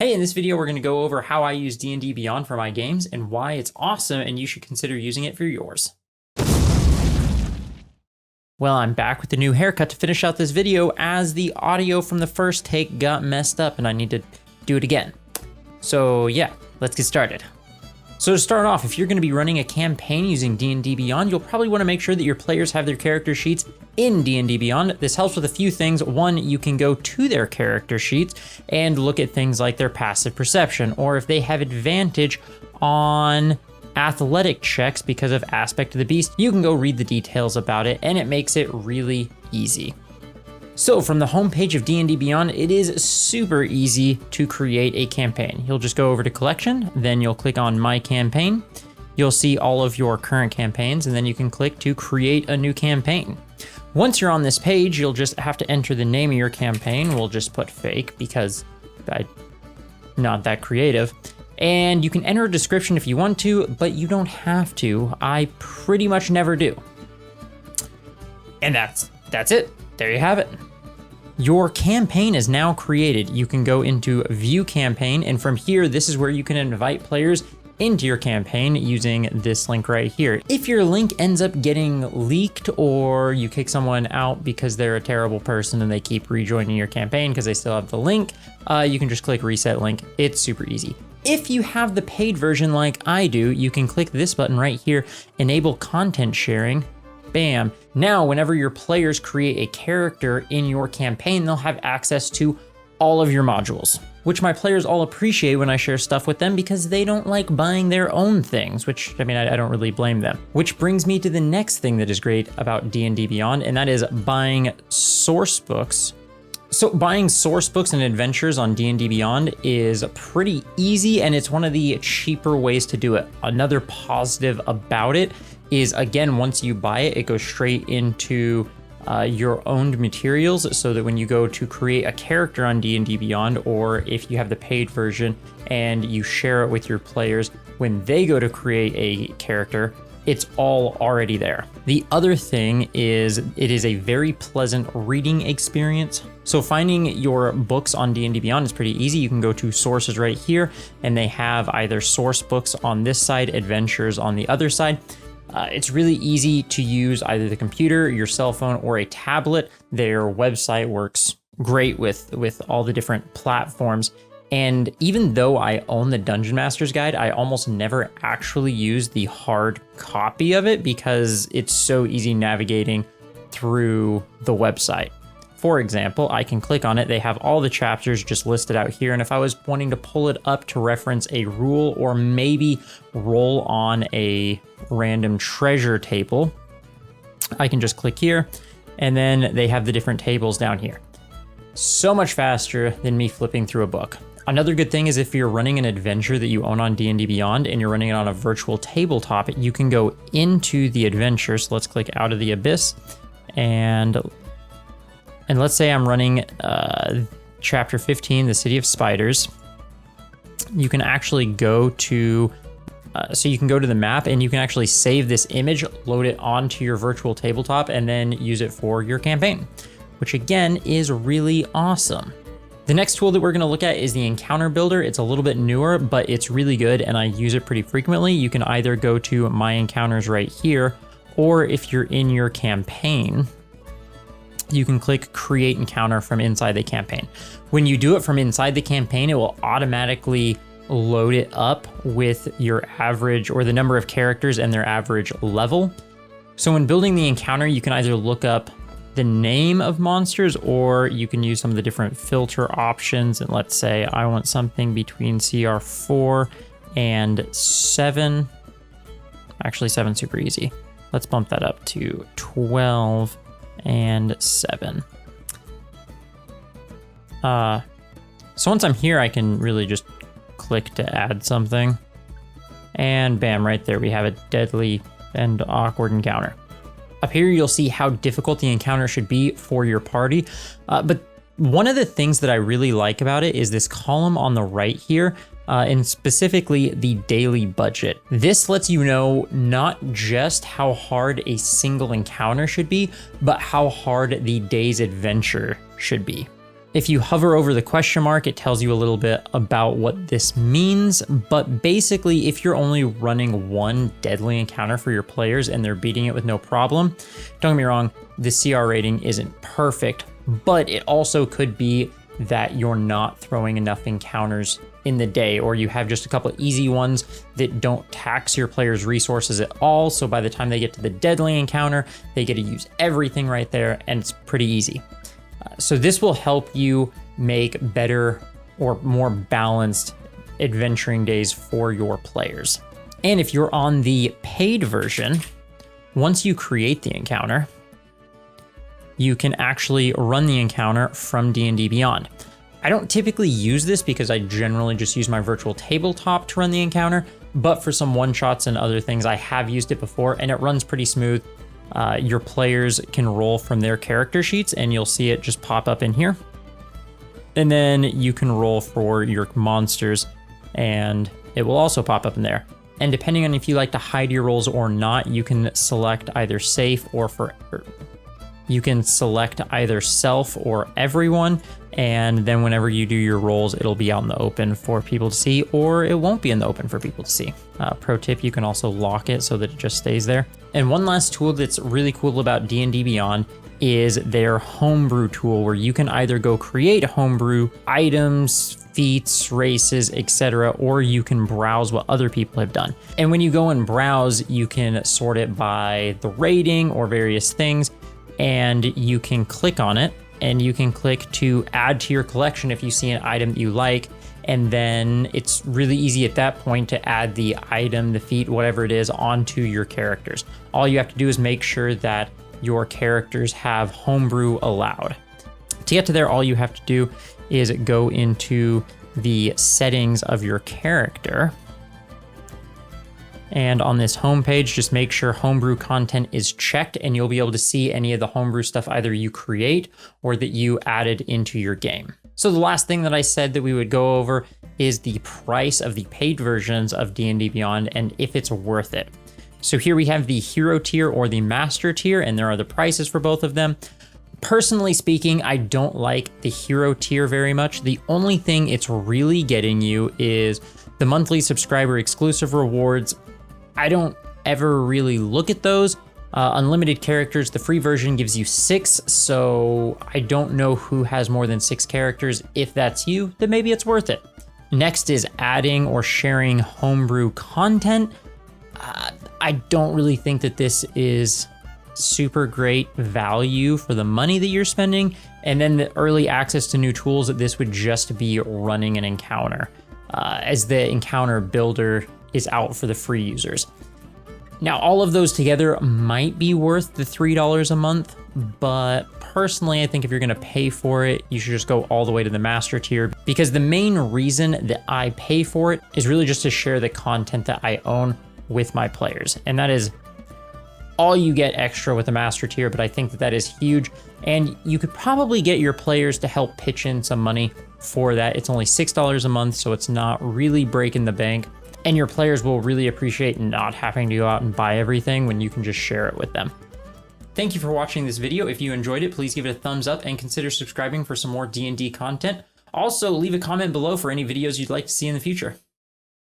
Hey, in this video, we're going to go over how I use DnDBeyond for my games and why it's awesome and you should consider using it for yours. Well, I'm back with the new haircut to finish out this video as the audio from the first take got messed up and I need to do it again. So yeah, let's get started. So to start off, if you're going to be running a campaign using DnDBeyond, you'll probably want to make sure that your players have their character sheets in DnDBeyond. This helps with a few things. One, you can go to their character sheets and look at things like their passive perception, or if they have advantage on athletic checks because of Aspect of the Beast, you can go read the details about it, and it makes it really easy. So from the homepage of DnDBeyond, it is super easy to create a campaign. You'll just go over to collection, then you'll click on my campaign. You'll see all of your current campaigns, and then you can click to create a new campaign. Once you're on this page, you'll just have to enter the name of your campaign. We'll just put fake because I'm not that creative. And you can enter a description if you want to, but you don't have to. I pretty much never do. And that's it. There you have it. Your campaign is now created. You can go into View Campaign, and from here, this is where you can invite players into your campaign using this link right here. If your link ends up getting leaked or you kick someone out because they're a terrible person and they keep rejoining your campaign because they still have the link, you can just click Reset Link. It's super easy. If you have the paid version like I do, you can click this button right here, Enable Content Sharing. Bam. Now, whenever your players create a character in your campaign, they'll have access to all of your modules, which my players all appreciate when I share stuff with them because they don't like buying their own things, which, I mean, I don't really blame them. Which brings me to the next thing that is great about DnDBeyond, and that is buying source books. So buying source books and adventures on DnDBeyond is pretty easy, and it's one of the cheaper ways to do it. Another positive about it is, again, once you buy it, it goes straight into your owned materials, so that when you go to create a character on DnDBeyond, or if you have the paid version and you share it with your players, when they go to create a character, it's all already there. The other thing is it is a very pleasant reading experience. So finding your books on DnDBeyond is pretty easy. You can go to sources right here, and they have either source books on this side, adventures on the other side. It's really easy to use either the computer, your cell phone, or a tablet. Their website works great with all the different platforms. And even though I own the Dungeon Master's Guide, I almost never actually use the hard copy of it because it's so easy navigating through the website. For example, I can click on it. They have all the chapters just listed out here. And if I was wanting to pull it up to reference a rule or maybe roll on a random treasure table, I can just click here, and then they have the different tables down here. So much faster than me flipping through a book. Another good thing is if you're running an adventure that you own on DnDBeyond and you're running it on a virtual tabletop, you can go into the adventure. So let's click Out of the Abyss, and let's say I'm running chapter 15, the City of Spiders. You can actually go to, so you can go to the map and you can actually save this image, load it onto your virtual tabletop, and then use it for your campaign, which again is really awesome. The next tool that we're gonna look at is the Encounter Builder. It's a little bit newer, but it's really good and I use it pretty frequently. You can either go to My Encounters right here, or if you're in your campaign, you can click Create Encounter from inside the campaign. When you do it from inside the campaign, it will automatically load it up with your average or the number of characters and their average level. So when building the encounter, you can either look up the name of monsters, or you can use some of the different filter options. And let's say I want something between CR 4 and 7. Actually, 7 super easy. Let's bump that up to 12 and 7. So once I'm here, I can really just click to add something, and bam, right there we have a deadly and awkward encounter. Up here you'll see how difficult the encounter should be for your party, but one of the things that I really like about it is this column on the right here, and specifically the daily budget. This lets you know not just how hard a single encounter should be, but how hard the day's adventure should be. If you hover over the question mark, it tells you a little bit about what this means. But basically, if you're only running one deadly encounter for your players and they're beating it with no problem, don't get me wrong, the CR rating isn't perfect, but it also could be that you're not throwing enough encounters in the day, or you have just a couple of easy ones that don't tax your players' resources at all. So by the time they get to the deadly encounter, they get to use everything right there, and it's pretty easy. So this will help you make better or more balanced adventuring days for your players. And if you're on the paid version, once you create the encounter, you can actually run the encounter from DnDBeyond. I don't typically use this because I generally just use my virtual tabletop to run the encounter, but for some one-shots and other things, I have used it before and it runs pretty smooth. Your players can roll from their character sheets and you'll see it just pop up in here. And then you can roll for your monsters and it will also pop up in there. And depending on if you like to hide your rolls or not, you can select either safe or you can select either self or everyone, and then whenever you do your rolls, it'll be out in the open for people to see, or it won't be in the open for people to see. Pro tip, you can also lock it so that it just stays there. And one last tool that's really cool about DnDBeyond is their homebrew tool, where you can either go create homebrew items, feats, races, etc., or you can browse what other people have done. And when you go and browse, you can sort it by the rating or various things, and you can click on it and you can click to add to your collection if you see an item that you like. And then it's really easy at that point to add the item, the feat, whatever it is, onto your characters. All you have to do is make sure that your characters have homebrew allowed. To get to there, all you have to do is go into the settings of your character. And on this homepage, just make sure homebrew content is checked and you'll be able to see any of the homebrew stuff either you create or that you added into your game. So the last thing that I said that we would go over is the price of the paid versions of DnDBeyond and if it's worth it. So here we have the hero tier or the master tier, and there are the prices for both of them. Personally speaking, I don't like the hero tier very much. The only thing it's really getting you is the monthly subscriber exclusive rewards. I don't ever really look at those. Unlimited characters, the free version gives you 6, so I don't know who has more than 6 characters. If that's you, then maybe it's worth it. Next is adding or sharing homebrew content. I don't really think that this is super great value for the money that you're spending. And then the early access to new tools, this would just be running an encounter, as the encounter builder is out for the free users. Now, all of those together might be worth the $3 a month, but personally, I think if you're gonna pay for it, you should just go all the way to the master tier, because the main reason that I pay for it is really just to share the content that I own with my players. And that is all you get extra with the master tier, but I think that that is huge. And you could probably get your players to help pitch in some money for that. It's only $6 a month, so it's not really breaking the bank. And your players will really appreciate not having to go out and buy everything when you can just share it with them. Thank you for watching this video. If you enjoyed it, please give it a thumbs up and consider subscribing for some more D&D content. Also, leave a comment below for any videos you'd like to see in the future.